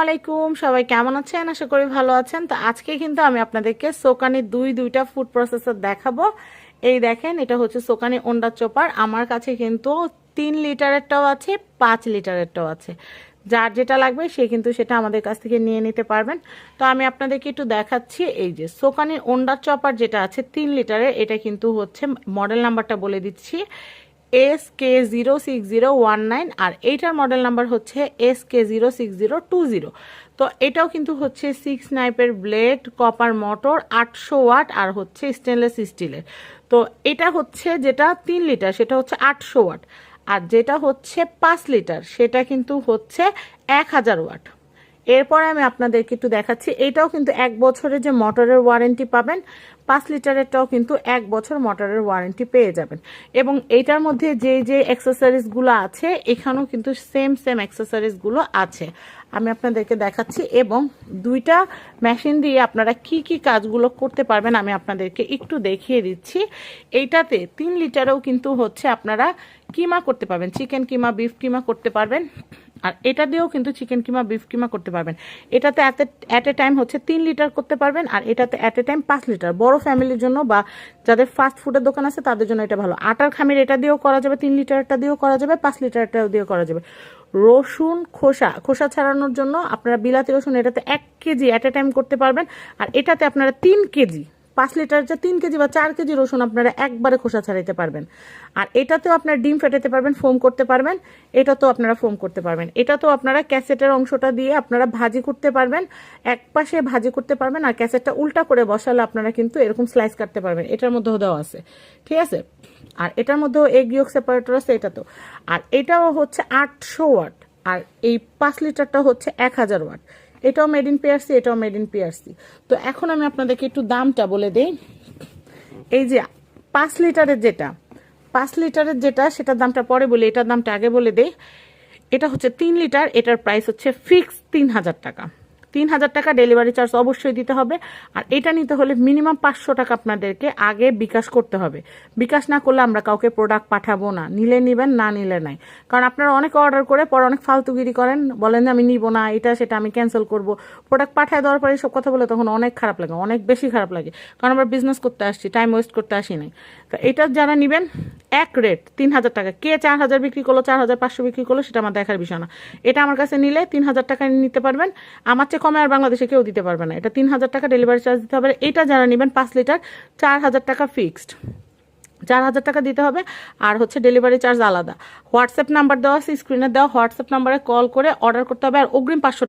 আলাইকুম, সবাই কেমন আছেন? আশা করি ভালো আছেন। তো আজকে কিন্তু আমি আপনাদেরকে সোকানি দুইটা ফুড প্রসেসর দেখাবো। এই দেখেন, এটা হচ্ছে সোকানি ওন্ডা চপার। আমার কাছে কিন্তু 3 লিটারেরটাও আছে, 5 লিটারেরটাও আছে। যার যেটা লাগবে সে কিন্তু সেটা আমাদের কাছ থেকে নিয়ে নিতে পারবেন। তো আমি আপনাদেরকে একটু দেখাচ্ছি। এই যে সোকানি ওন্ডা চপার যেটা আছে 3 লিটারের, এটা কিন্তু হচ্ছে মডেল নাম্বারটা বলে দিচ্ছি, SK06019, আর এইটার মডেল নাম্বার হচ্ছে SK06020। তো এটাও কিন্তু হচ্ছে 6 নাইপের ব্লেড, কপার মোটর, 800 ওয়াট, আর হচ্ছে স্টেনলেস স্টিলের। তো এটা হচ্ছে যেটা 3 লিটার সেটা হচ্ছে 800 ওয়াট, আর যেটা হচ্ছে 5 লিটার সেটা কিন্তু হচ্ছে 1000 ওয়াট। এরপরে আমি আপনাদেরকে একটু দেখাচ্ছি, এটাও কিন্তু 1 বছরের যে মোটরের ওয়ারেন্টি পাবেন, 5 লিটারেরটাও কিন্তু 1 বছর মোটরের ওয়ারেন্টি পেয়ে যাবেন। এবং এইটার মধ্যে যে অ্যাক্সেসরিজগুলো আছে, এখানেও কিন্তু সেম অ্যাক্সেসরিজগুলো আছে। আমি আপনাদেরকে দেখাচ্ছি, এবং দুইটা মেশিন দিয়ে আপনারা কি কি কাজগুলো করতে পারবেন আমি আপনাদেরকে একটু দেখিয়ে দিচ্ছি। এইটাতে 3 লিটারেও কিন্তু হচ্ছে আপনারা কিমা করতে পারবেন, চিকেন কিমা, বিফ কিমা করতে পারবেন। আর এটা দিয়েও কিন্তু চিকেন কিমা, বিফ কিমা করতে পারবেন। এটাতে অ্যাট এ টাইম হচ্ছে 3 লিটার করতে পারবেন, আর এটাতে অ্যাট এ টাইম 5 লিটার। বড় ফ্যামিলির জন্য বা যাদের ফাস্ট ফুডের দোকান আছে তাদের জন্য এটা ভালো। আটার খামির এটা দিয়েও করা যাবে, 3 লিটারটা দিয়েও করা যাবে, 5 লিটারটা দিয়েও করা যাবে। রসুন খোসা ছাড়ানোর জন্য আপনারা বিলাতি রসুন এটাতে 1 কেজি অ্যাট এ টাইম করতে পারবেন। আর এটাতে আপনারা 3 কেজি, 5 লিটার যে 3 কেজি বা 4 কেজি রসুন আপনারা একবারে খোসা ছাড়াইতে পারবেন। আর এটাতেও আপনারা ডিম ফেটাতে পারবেন, ফোম করতে পারবেন। এটাতেও আপনারা ফোম করতে পারবেন। এটাতেও আপনারা ক্যাসেটের অংশটা দিয়ে আপনারা ভাজি করতে পারবেন, এক পাশে ভাজি করতে পারবেন। আর ক্যাসেটটা উল্টা করে বসালে আপনারা কিন্তু এরকম স্লাইস কাটতে পারবেন। এটার মধ্যেও দেওয়া আছে, ঠিক আছে। আর এটার মধ্যেও এগ ইয়ক সেপারেটর আছে এটাতেও। আর এটাও হচ্ছে 800 ওয়াট, আর এই 5 লিটারটা হচ্ছে 1000 ওয়াট। এটাও মেড ইন পিআরসি, এটাও মেড ইন পিআরসি। তো এখন আমি আপনাদেরকে একটু দামটা বলে দিই। এই যে 5 লিটারের যেটা সেটার দামটা পরে বলি, এটার দামটা আগে বলে দেই। এটা হচ্ছে 3 লিটার, এটার প্রাইস হচ্ছে ফিক্স 3000 টাকা। 3000 টাকা ডেলিভারি চার্জ অবশ্যই দিতে হবে। আর এটা নিতে হলে মিনিমাম 500 টাকা আপনাদেরকে আগে বিকাশ করতে হবে। বিকাশ না করলে আমরা কাউকে প্রোডাক্ট পাঠাবো না। নিলে নিবেন, না নিলে নাই। কারণ আপনারা অনেকে অর্ডার করে পরে অনেক ফালতুগিরি করেন, বলেন যে আমি নিব না, এটা সেটা আমি ক্যান্সেল করব। প্রোডাক্ট পাঠায় দেওয়ার পরে সব কথা বলে তখন অনেক খারাপ লাগে, অনেক বেশি খারাপ লাগে। কারণ আমরা বিজনেস করতে আসছি, টাইম ওয়েস্ট করতে আসি নাই। তো এটা যারা নিবেন, এক রেট 3000 টাকা। কে 4000 বিক্রি করলো, 4500 বিক্রি করলো, সেটা আমার দেখার বিষয় না। এটা আমার কাছে নিলে 3000 টাকা নিতে পারবেন। আমার চেয়ে কমে আর বাংলাদেশে কেউ দিতে পারবে না। এটা 3000 টাকা ডেলিভারি চার্জ দিতে হবে। এটা যারা নেবেন 5 লিটার, 4000 টাকা ফিক্সড, 4000 টাকা দিতে হবে। আর হচ্ছে ডেলিভারি চার্জ আলাদা। হোয়াটসঅ্যাপ নাম্বার দেওয়া আছে স্ক্রিনে দেওয়া, হোয়াটসঅ্যাপ নাম্বারে কল করে অর্ডার করতে হবে। আর অগ্রিম 500